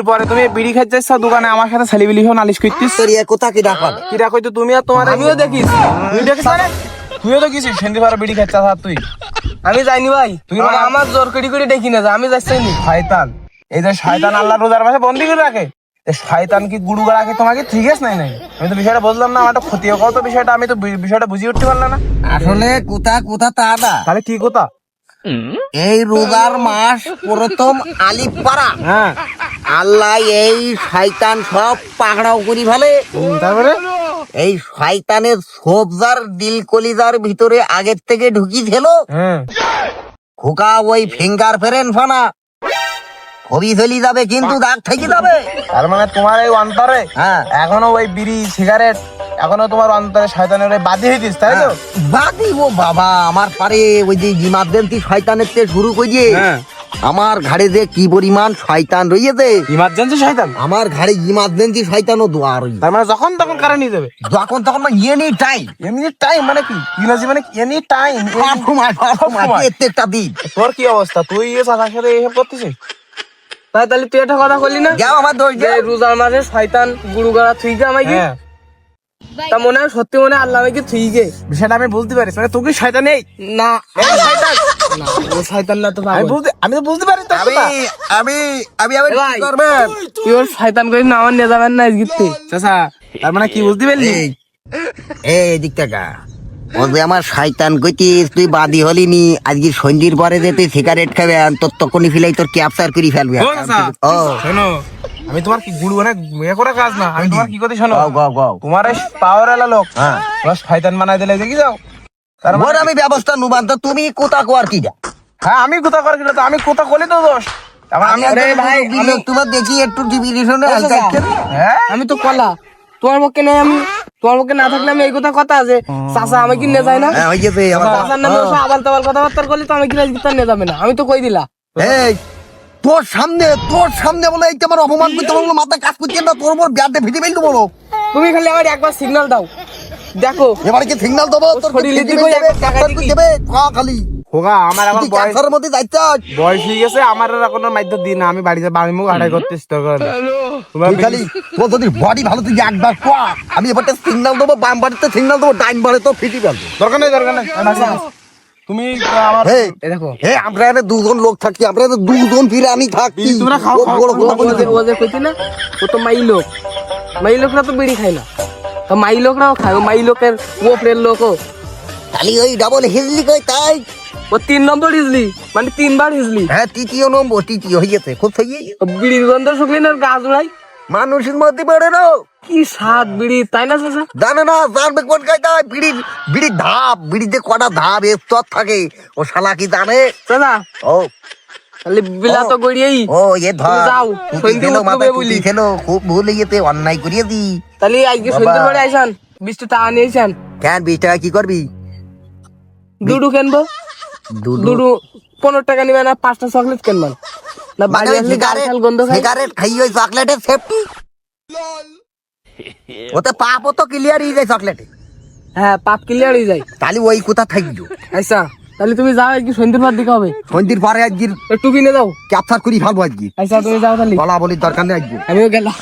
পরে তুমি বিড়ি খাইতে যাচ্ছ দোকানে আমার সাথে ছেলেবিলি হো নালিশ করতিস তোর এ কথা কি ডাকা কি রাখো তো তুমি আর তোমার আমিও দেখিস তুই দেখিস মানে তুইও তো গেছিস সেন্দি পরে বিড়ি খাইতে আর তুই আমি যাইনি ভাই তুই আমার জোর করি করে দেখি না আমি যাচ্ছি শয়তান এই যে শয়তান আল্লাহ রোজার মাসে বন্দি করে রাখে শয়তান কি গুরু রাখে তোমাকে ঠিক আছে নাই আমি তো বিষয়টা বুঝলাম না আমার তো ক্ষতি হোক তো বিষয়টা আমি তো বিষয়টা বুঝিয়ে উঠতে পারলাম না আসলে কোথা তা না তাহলে কি কথা এই রোজার মাস প্রথম আলিপাড়া হ্যাঁ আল্লাহ এই শয়তান সব পাকড়াও করি ফেলে তারপরে এই শয়তানের সবজার দিল কলিজার ভিতরে আগের থেকে ঢুকি ছিল হ্যাঁ খোকা ওই ফিঙ্গার ফেরেন ফানা হবি চলি যাবে কিন্তু দাগ থেকে যাবে। তার মানে তোমার এই অন্তরে হ্যাঁ এখনো ওই বিড়ি সিগারেট এখনো তোমার অন্তরে শয়তানের ওই বাদি হইতিস তাই তো বাদি ও বাবা আমার পারে ওই যে ইমার্জেন্সি শয়তানের থেকে শুরু করিয়ে হ্যাঁ আমার ঘাড়ে যে কি পরিমাণ শয়তান রয়েছে ইমার্জেন্সি শয়তান আমার ঘাড়ে ইমার্জেন্সি শয়তানও দোয়া রয়েছে তার মানে যখন তখন কারে নিয়ে যাবে যখন তখন এনি টাইম এনি টাইম মানে কি ইংরেজি মানে এনি টাইম প্রত্যেকটা দিন তোর কি অবস্থা তুই এ চাচার সাথে এইসব করতেছিস তাই তাহলে তুই একটা কথা বললি না যাও আমার দোষ যে রোজার মাঝে শয়তান গুরু গাড়া থুই গে আমাকে হ্যাঁ তা মনে হয় সত্যি মনে হয় আল্লাহ আমাকে থুই গে বিষয়টা আমি বলতে পারি মানে তোকে শয়তান নেই না এই শয়তান না, ও শয়তান না তো আমি পাগল। আমি তো বুঝতে পারি তোর আমি কথা। আমি আমি আবার ভাই। কি করবেন তুই ওর শয়তান করিস না আমার নিয়ে যাবেন না আজকে চাচা তার মানে কি বুঝতে পারলি এই এই দিক থেকে ও যে আমার শয়তান কইতিস তুই বাদি হলি নি আজকে সন্ধির পরে যে তুই সিগারেট খাবে আর তখনই ফেলাই তোর ক্যাপচার করে ফেলবে ও চাচা ও শোনো আমি তোমার কি গুরু মানে ইয়ে করা কাজ না আমি তোমার কি করতে শোনো গাও গাও গাও তোমার এই পাওয়ার এলা লোক হ্যাঁ তোমার শয়তান বানাই দিলে দেখি যাও তার মানে ওর আমি ব্যবস্থা নুবান তো তুমি কোথা কোয়ার কি যা হ্যাঁ আমি কোথা করে তো আমি কোথা করলি তো দোষ আবার আমি আরে ভাই আমি আমি তোমার দেখি একটু ডিভিশনে হ্যাঁ আমি তো কলা তোমার পক্ষে নেই আমি তোমার পক্ষে না থাকলে আমি এই কথা যে চাচা আমি কি নিয়ে যাই না হ্যাঁ হয়ে গেছে আমার চাচার নামে ওসব আবাল তাবাল কথাবার্তা করলে তো আমি কি আজকে তার নিয়ে যাবে না আমি তো কই দিলা এই তোর সামনে বলে এইটা আমার অপমান করতে বললো মাথা কাজ করছে না তোর মোর ব্যাটে ফিটে ফেলতে বলো তুমি খালি আমার একবার সিগন্যাল দাও দেখো এবারে কি সিগন্যাল দেবো তোর শরীরে ফিটে দিকে ফেলতে একবার টাকা ক্যাপ্টার দিবি। করে দেবে খালি হোগা আমার এখন তুই বয়স ক্যান্সারের মধ্যে যাইতে বয়স হয়ে গেছে আমার আর কোনো মাইদ্য দিন না আমি বাড়িতে বাড়ি মুখ হাঁটাই করতেছি তো তোমার তুই খালি তোর যদি বডি ভালো তুই একবার কোয়া আমি এবারটা সিগন্যাল দেবো বাম বাড়িতে সিগন্যাল দেবো ডাইন বাড়ি তো ফিটি ফেলবো দরকার নেই তুমি আমার হে এই দেখো হে আমরা এখানে দুজন লোক থাকি আমরা এখানে দুজন ফিরে আমি থাকি তোমরা খাও, ও খাও, বড় খাও, কথা ও বলছে। যে কইছি না ও তো মাই লোকরা তো বিড়ি খায় না তো মাই লোকরাও খায় ও মাই লোকের ওপরের লোকও খালি ওই ডাবল হিজলি কই তাই ও 3 নম্বর হিজলি মানে 3 বার হিজলি হ্যাঁ তৃতীয় নম্বর তৃতীয় হয়ে গেছে খুব হয়ে গেছে ও বিড়ির গন্ধ শুকলি না গাছ উড়াই মানুষের মধ্যে পড়ে না কি স্বাদ বিড়ি তাই না চাচা জানে না জানবে কোন খাইতে হয় বিড়ির ধাপ বিড়িতে কটা ধাপ স্তর থাকে ও শালা কি জানে চাচা ও তাহলে বিলা তো গড়িয়েই ও এ ধর তুমি যাও, তুই সন্ধে খেলো উঠবে মাথায় বলি। তুই খেলো খুব ভুল হয়েছে অন্যায় করিয়েছি তাহলে আজকে বাবা। সন্ধ্যের পরে আইসান 20 টাকা নিয়েছেন কেন 20 টাকা কি করবি দুডু কিনবো দুধ দুডু 15 টাকা নিবে না 5টা চকলেট কিনবেন না বাড়ি আসলে গাল গন্ধ খাই সিগারেট খাই ওই চকলেটের সেফটি ওতে পাপও তো ক্লিয়ার হয়ে যায় চকলেটে হ্যাঁ পাপ ক্লিয়ার হয়ে যায় তাহলে ওই কোথা থাকলো আচ্ছা তাহলে তুমি যাও আজকে সন্ধ্যের পর দিকে হবে সন্ধির পরে আজকে একটু কিনে দাও ক্যাপচার করি ফেলবো আজকে আচ্ছা তুমি যাও তাহলে বলা বলির দরকার নেই আজকে আমিও গেলাম